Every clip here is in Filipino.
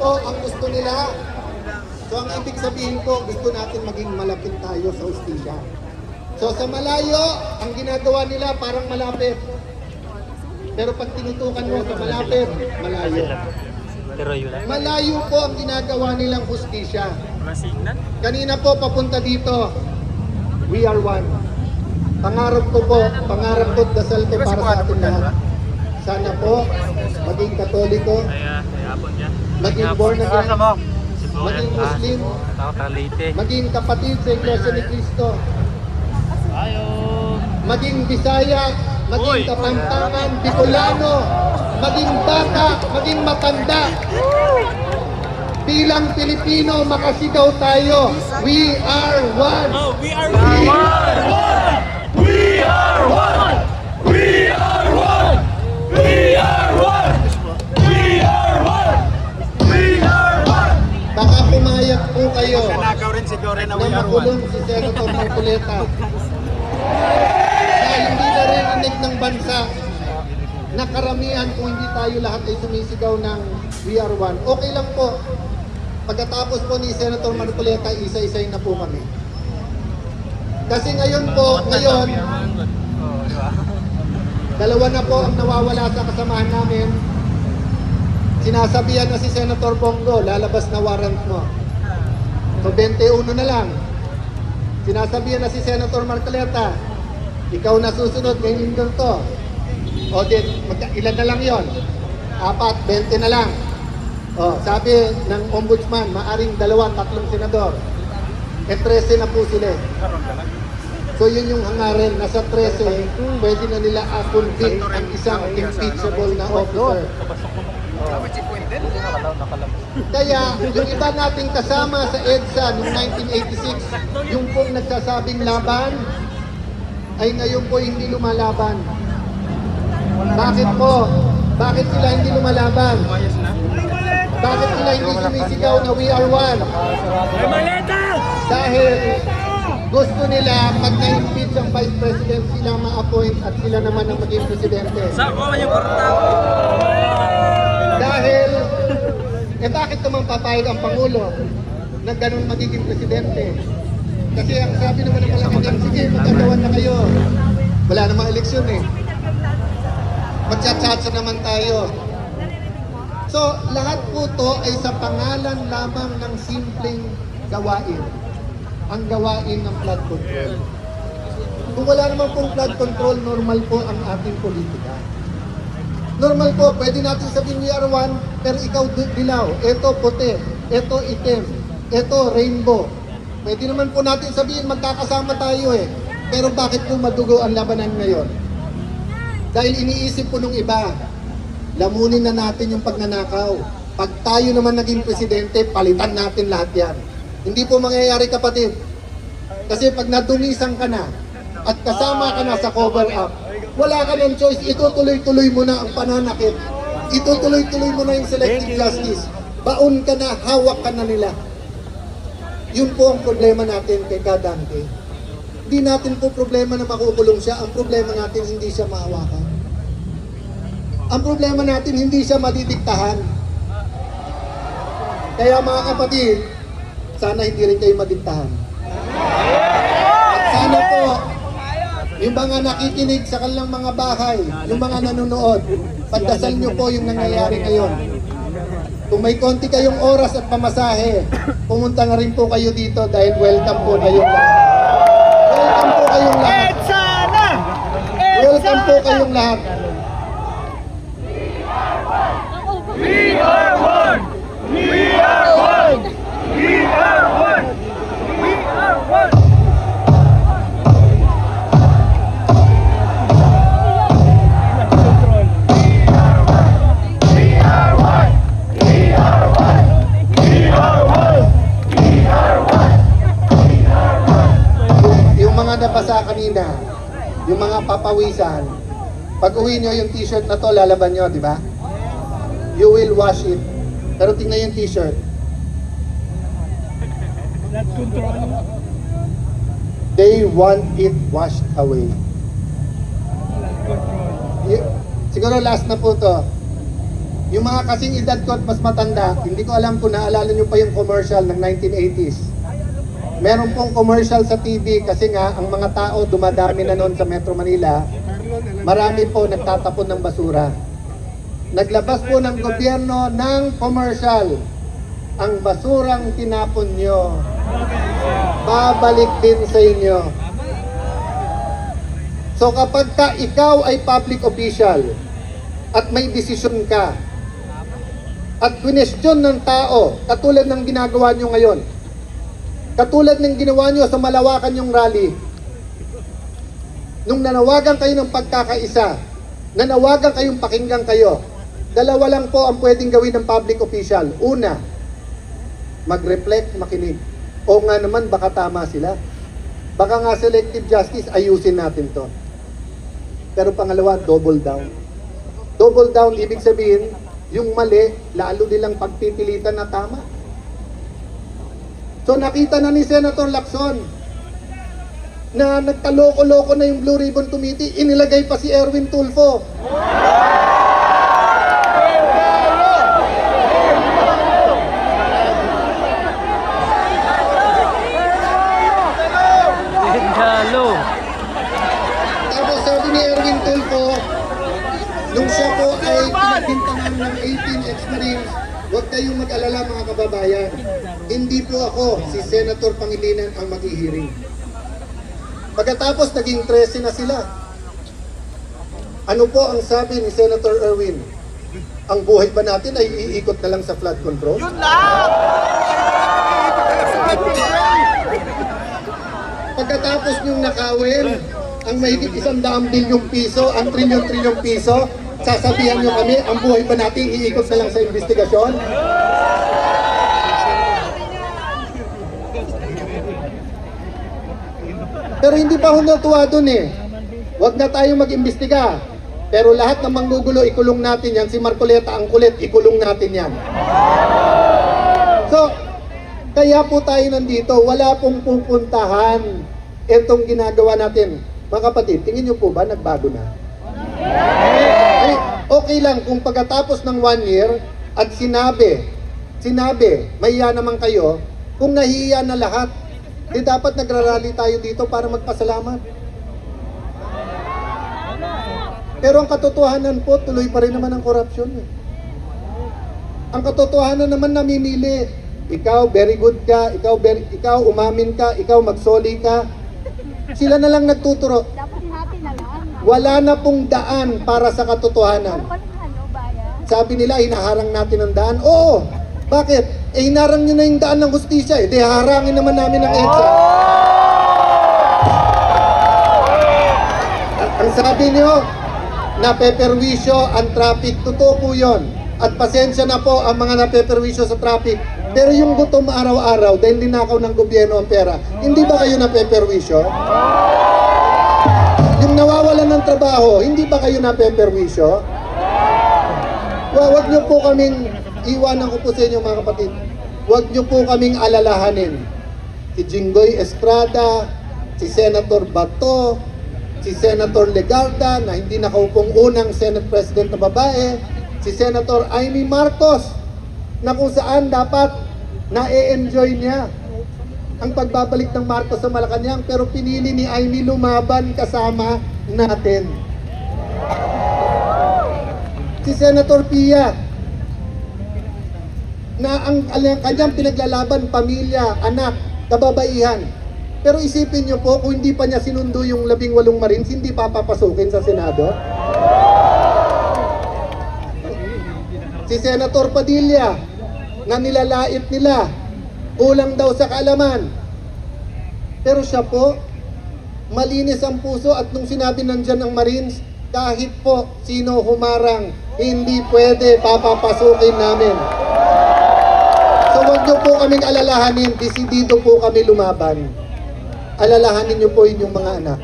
po ang gusto nila. So ang ibig sabihin po, gusto natin maging malapit tayo sa hustisya. So sa malayo, ang ginagawa nila parang malapit. Pero pag tinutukan mo sa malapit, malayo. Malayo po ang ginagawa nilang hustisya. Kanina po papunta dito, we are one. Pangarap ko po, dasal ko para sa atin lahat. Sana po, maging Katoliko, maging born again, maging Muslim, maging kapatid sa Iglesia ni Cristo, maging Bisaya, maging Kapampangan, Bicolano, maging bata, maging matanda. Bilang Pilipino, makasigaw tayo. We are one. Oh, we are one. We are one. We are one. We are one. We are one. We are one. Baka pumayag po kayo Nakaw rin siguro na na we are one. makulong si Senator Marcoleta na hindi narinig ng bansa na karamihan kung hindi tayo lahat ay sumisigaw ng we are one. Okay lang po. Pagkatapos po ni Senator Marcoleta, isa-isay na po kami. Kasi ngayon po, dalawa na po ang nawawala sa kasamahan namin. Sinasabihan na si Senator Bongo, lalabas na warrant mo. So 21 na lang. Sinasabihan na si Senator Marcoleta, ikaw na susunod, ngayon din to. O din, ilan na lang yon? 4, 20 na lang. O, sabi ng ombudsman, maaring 2, 3 senador. 13 na po sila. So yun yung hangarin, nasa 13, pwede na nila convict ang isang impeachable na officer. Kaya yung iba nating kasama sa EDSA noong 1986, yung pong nagsasabing laban, ay ngayon po hindi lumalaban. Bakit po? Bakit sila hindi lumalaban? Bakit sila hindi sumisigaw na we are one? Dahil gusto nila pag na-impeach ang Vice President, sila ma-appoint at sila naman ang maging Presidente. Dahil, bakit naman papayag ang Pangulo na ganun magiging Presidente? Kasi ang sabi naman ng Malacanang, sige, magkagawan na kayo. Wala namang eleksyon eh. Magchat-chatsa naman tayo. So, lahat po to ay sa pangalan lamang ng simpleng gawain. Ang gawain ng flood control. Kung wala naman pong flood control, normal po ang ating politika. Normal po, pwede natin sabihin we are one, pero ikaw dilaw, eto puti, eto itim, eto rainbow. Pwede naman po natin sabihin magkakasama tayo eh. Pero bakit po madugo ang labanan ngayon? Dahil iniisip po nung iba, lamunin na natin yung pagnanakaw. Pag tayo naman naging presidente, palitan natin lahat yan. Hindi po mangyayari, kapatid. Kasi pag nadumisan ka na at kasama ka na sa cover up, wala ka ng choice, itutuloy-tuloy mo na ang pananakit. Itutuloy-tuloy mo na yung selective justice. Baon ka na, hawak ka na nila. Yun po ang problema natin kay Kadante. Hindi natin po problema na makukulong siya. Ang problema natin, hindi siya mahawakan. Ang problema natin, hindi siya madidiktahan. Kaya mga kapatid, sana hindi rin kayo madiktahan. At sana po, yung mga nakikinig sa kanilang mga bahay, yung mga nanonood, pagdasal nyo po yung nangyayari ngayon. Kung may konti kayong oras at pamasahe, pumunta na rin po kayo dito dahil welcome po kayong lahat. Welcome po kayong lahat. Welcome po kayong lahat. We are one. We are one. We are one. We are one. Yung mga nabasa kanina, yung mga papawisan, pag uwi nyo yung t-shirt na to, lalaban nyo, di ba? You will wash it. Pero tingnan yung t-shirt. They want it washed away. Siguro last na po to. Yung mga kasing edad ko at mas matanda, hindi ko alam kung naalala nyo pa yung commercial ng 1980s. Meron pong commercial sa TV kasi nga ang mga tao dumadami na noon sa Metro Manila. Marami po nagtatapon ng basura. Naglabas po ng gobyerno ng commercial. Ang basurang tinapon nyo, babalik din sa inyo. So kapag ikaw ay public official at may desisyon ka at question ng tao, katulad ng ginagawa nyo ngayon, katulad ng ginawa nyo sa Malawakan yung rally, nung nanawagan kayo ng pagkakaisa, nanawagan kayong pakinggan kayo, dalawa lang po ang pwedeng gawin ng public official. Una, mag-reflect, makinig. O nga naman, baka tama sila. Baka nga selective justice, ayusin natin to. Pero pangalawa, double down. Double down, ibig sabihin, yung mali, lalo nilang pagpipilitan na tama. So nakita na ni Senator Lacson na nagkaloko-loko na yung Blue Ribbon Committee, inilagay pa si Erwin Tulfo. Tapos sabi ni Erwin Tulfo, nung siya po ay pinagbintangan ng 18 ex-Marines, huwag kayong mag-alala mga kababayan. Hindi po ako, si Senator Pangilinan ang mag-ihiring. Pagkatapos naging 13 na sila. Ano po ang sabi ni Senator Erwin? Ang buhay ba natin ay iikot na lang sa flood control? Yun lang! Pagkatapos niyong nakawin ang mahigit 100 bilyong piso, ang trilyon-trilyong piso, sasabihan niyo kami, ang buhay ba natin iikot na lang sa investigasyon? Pero hindi pa ho natuwa dun eh. Huwag na tayong mag-imbestiga. Pero lahat ng manggugulo, ikulong natin yan. Si Marcoleta ang kulit, ikulong natin yan. So, kaya po tayo nandito. Wala pong pupuntahan itong ginagawa natin. Mga kapatid, tingin niyo po ba nagbago na? Ay, okay lang kung pagkatapos ng 1 year at sinabi, mahiya naman kayo, kung nahiya na lahat, di dapat nagrarally tayo dito para magpasalamat. Pero ang katotohanan po, tuloy pa rin naman ang korupsyon. Ang katotohanan naman namimili. Ikaw, very good ka. Ikaw umamin ka. Ikaw, magsoli ka. Sila na lang nagtuturo. Dapat natin na lang. Wala na pong daan para sa katotohanan. Sabi nila, hinaharang natin ang daan. Oo. Bakit? Eh, hinarang nyo na yung daan ng hustisya. Eh, di harangin naman namin ang EDSA. Ang sabi nyo, napeperwisyo ang traffic. Totoo po yun. At pasensya na po ang mga napeperwisyo sa traffic. Pero yung gutom araw-araw dahil linakaw ng gobyerno ang pera, hindi ba kayo napeperwisyo? Yung nawawalan ng trabaho, hindi ba kayo napeperwisyo? Huwag nyo po kaming, iwanan ko po sa inyo mga kapatid, huwag nyo po kaming alalahanin. Si Jinggoy Estrada, si Senator Bato, si Senator Legarda na hindi nakaupong unang Senate President na babae, si Senator Amy Marcos na kung saan dapat na-enjoy niya ang pagbabalik ng Marcos sa Malacanang, pero pinili ni Amy lumaban kasama natin. Si Senator Pia na ang kanyang pinaglalaban, pamilya, anak, kababaihan. Pero isipin niyo po, kung hindi pa niya sinundo yung 18 Marines, hindi pa papasukin sa Senado. Si Senator Padilla, na nilalait nila, kulang daw sa kaalaman. Pero siya po, malinis ang puso at nung sinabi nandyan ng Marines, kahit po sino humarang, hindi pwede, papapasukin namin. So huwag niyo po kaming alalahanin, desidido po kami lumaban. Alalahanin niyo po inyong mga anak.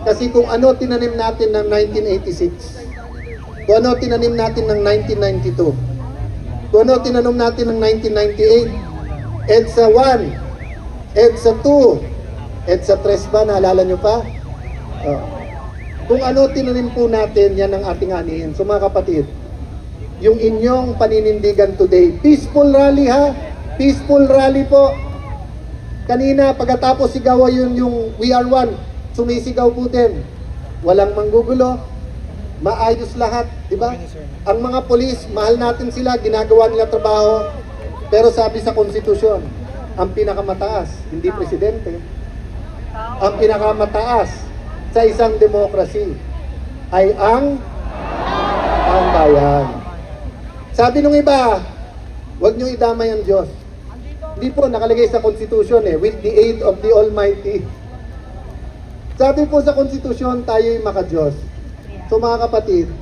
Kasi kung ano tinanim natin ng 1986, kung ano tinanim natin ng 1992, kung ano tinanim natin ng 1998, EDSA 1, EDSA 2, EDSA 3 ba, naalala niyo pa? Kung ano tinanim po natin, yan ang ating anihin. So mga kapatid, yung inyong paninindigan today. Peaceful rally ha? Peaceful rally po. Kanina, pagkatapos sigaw yun yung We Are One, sumisigaw po din. Walang manggugulo, maayos lahat, di ba? Ang mga polis, mahal natin sila, ginagawa nila trabaho, pero sabi sa konstitusyon, ang pinakamataas, hindi presidente, ang pinakamataas sa isang demokrasi ay ang bayan. Sabi nung iba, huwag niyong idamay ang Diyos. Hindi po, nakalagay sa konstitusyon with the aid of the Almighty. Sabi po sa konstitusyon, tayo'y maka-Diyos. So mga kapatid,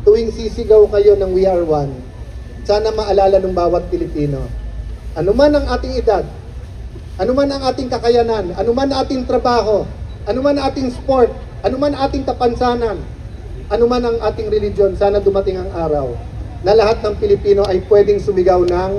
tuwing sisigaw kayo ng We Are One, sana maalala ng bawat Pilipino, anuman ang ating edad, anuman ang ating kakayanan, anuman ang ating trabaho, anuman ang ating sport, anuman ang ating kapansanan, anuman ang ating religion, sana dumating ang araw na lahat ng Pilipino ay pwedeng sumigaw ng